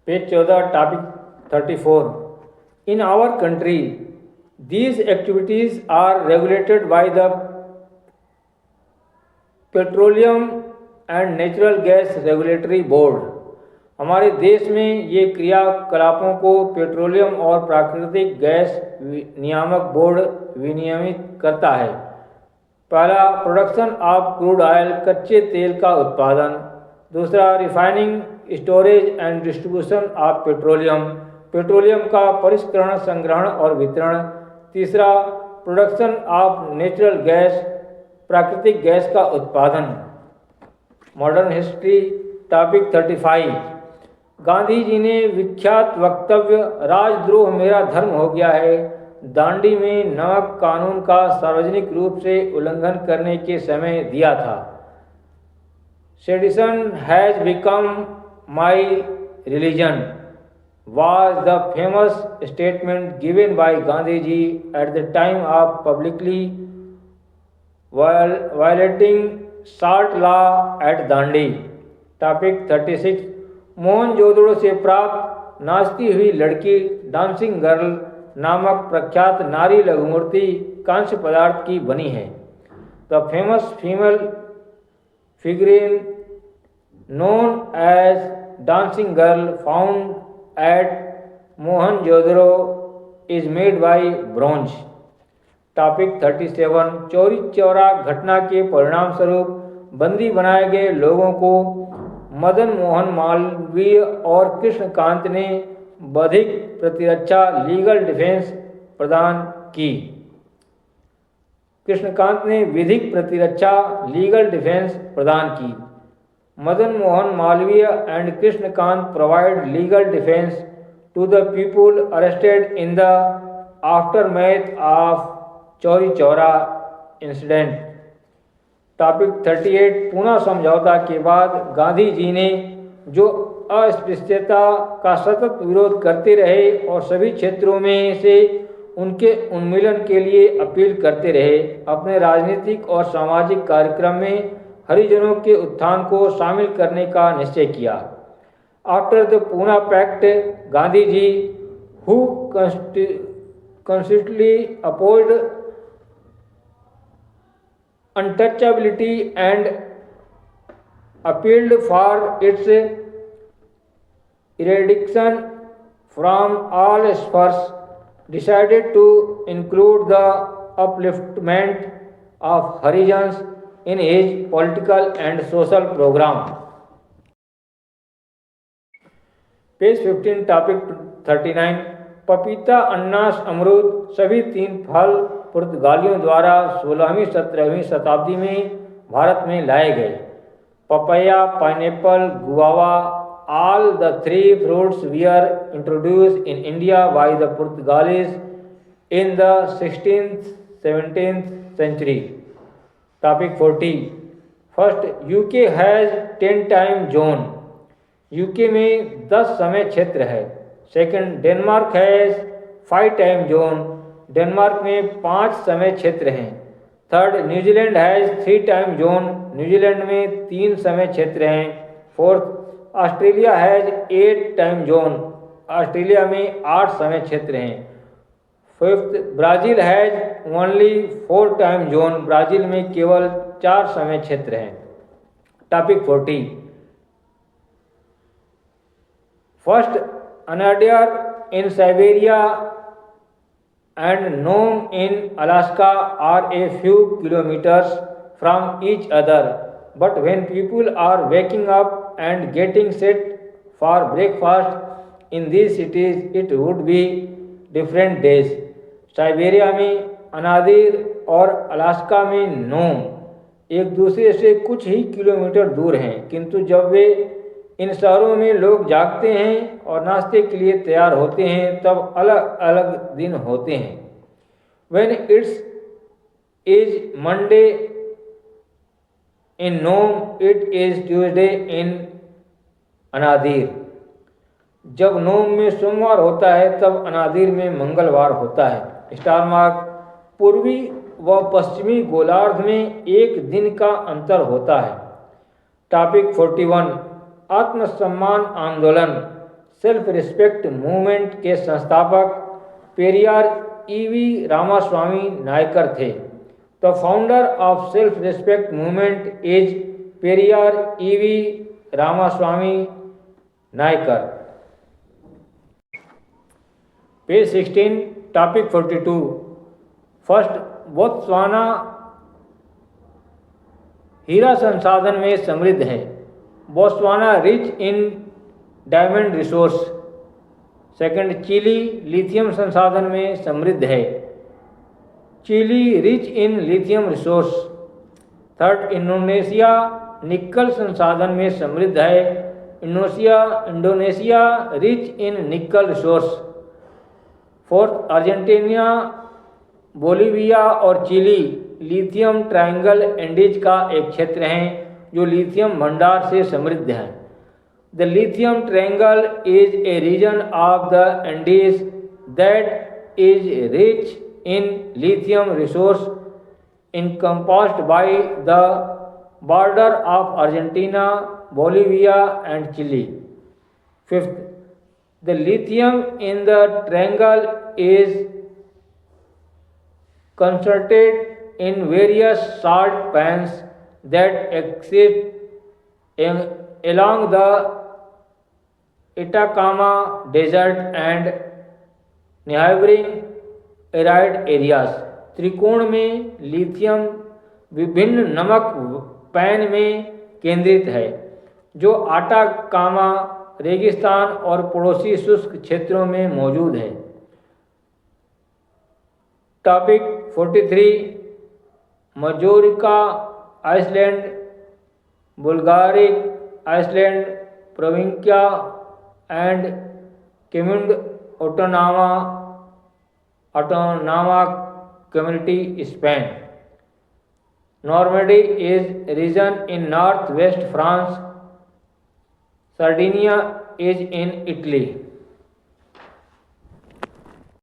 Page 14 topic 34। In our country these activities are regulated by the petroleum and natural gas regulatory board. हमारे देश में ये क्रियाकलापों को पेट्रोलियम और प्राकृतिक गैस नियामक बोर्ड विनियमित करता है। पहला, प्रोडक्शन ऑफ क्रूड ऑयल, कच्चे तेल का उत्पादन। दूसरा, refining, storage and distribution of petroleum, petroleum का परिष्करण, संग्रहण और वितरण। तीसरा, प्रोडक्शन ऑफ नेचुरल गैस, प्राकृतिक गैस का उत्पादन। Modern history topic 35। Gandhi ji ने विख्यात वक्तव्य राजद्रोह मेरा धर्म हो गया है दांडी में नमक कानून का सार्वजनिक रूप से उल्लंघन करने के समय दिया था। Sedition has become my religion was the famous statement given by Gandhi ji at the time of publicly violating salt law at Dandi। Topic 36। Mohenjodaro से प्राप्त नाचती हुई लड़की डांसिंग गर्ल नामक प्रख्यात नारी लघुमूर्ति कांस्य पदार्थ की बनी है। The famous female figurine known as dancing girl found at Mohenjodaro is made by bronze। Topic 37। Chauri Chaura घटना के परिणाम स्वरूप बंदी बनाए गए लोगों को मदन मोहन मालवीय और कृष्णकांत ने बौद्धिक प्रतिरक्षा लीगल डिफेंस प्रदान की। कृष्णकांत ने विधिक प्रतिरक्षा लीगल डिफेंस प्रदान की। Madan Mohan Malviya and Krishnakant provide legal defense to the people arrested in the aftermath of Chauri Chaura incident। Topic 38। Poona समझौता के बाद गांधी जी ने जो अस्पृश्यता का सतत विरोध करते रहे और सभी क्षेत्रों में से उनके उन्मूलन के लिए अपील करते रहे, अपने राजनीतिक और सामाजिक कार्यक्रम में हरिजनों के उत्थान को शामिल करने का निश्चय किया। After the Poona pact Gandhi ji who constitutionally opposed untouchability and appealed for its eradication from all spheres decided to include the upliftment of Harijans in his political and social program। Page 15 topic 39। पपीता, अनानास, अमरूद सभी तीन फल पुर्तगालियों द्वारा 16वीं 17वीं शताब्दी में भारत में लाए गए। Papaya, pineapple, guava, all the three fruits were introduced in India by the Portuguese in the 16th-17th century। Topic 40। First, UK has 10 time zone, UK में 10 समय क्षेत्र है। Second, Denmark has 5 time zone, Denmark में 5 समय क्षेत्र हैं। Third, New Zealand has 3 time zone, New Zealand में 3 समय क्षेत्र हैं। Fourth, Australia has 8 time zone, Australia में 8 समय क्षेत्र हैं। Fifth, Brazil has only 4 time zone, Brazil में केवल 4 समय क्षेत्र हैं। Topic 40। First, Anadyr in Siberia and Nome in Alaska are a few kilometers from each other, but when people are waking up and getting set for breakfast in these cities it would be different days. Siberia में Anadyr और Alaska में नोम एक दूसरे से कुछ ही kilometre दूर हैं, किंतु जब वे इन शहरों में लोग जागते हैं और नाश्ते के लिए तैयार होते हैं तब अलग अलग दिन होते हैं। When it's is Monday in Nome, it is Tuesday in अनादिर। जब नोम में सोमवार होता है तब अनादिर में मंगलवार होता है। स्टार मार्क, पूर्वी व पश्चिमी गोलार्ध में एक दिन का अंतर होता है। टॉपिक 41। आत्मसम्मान आंदोलन, सेल्फ रिस्पेक्ट मूवमेंट के संस्थापक पेरियार ईवी रामास्वामी नायकर थे। The founder of self respect movement is Periyar EV Ramaswamy Naicker. Page 16 topic 42 first Botswana हीरा संसाधन में समृद्ध है। Botswana rich in diamond resource. Second Chile lithium संसाधन में समृद्ध है। Chile rich in lithium resource. Third Indonesia nickel संसाधन में समृद्ध है। Indonesia rich in nickel resource. Fourth Argentina Bolivia और चिली लिथियम ट्रायंगल एंडीज का एक क्षेत्र है जो लिथियम भंडार से समृद्ध है। The lithium triangle is a region of the Andes that is rich in lithium resource encompassed by the border of Argentina, Bolivia and Chile. Fifth, the lithium in the triangle is concentrated in various salt pans that exist along the Atacama Desert and neighboring arid areas. त्रिकोण में lithium विभिन्न नमक pan में केंद्रित है जो Atacama रेगिस्तान और पड़ोसी शुष्क क्षेत्रों में मौजूद है। Topic 43 Majorca island, Balearic island, Provincia and केमुंड autonoma community Spain. Normandy is region in north west France. Sardinia is in Italy.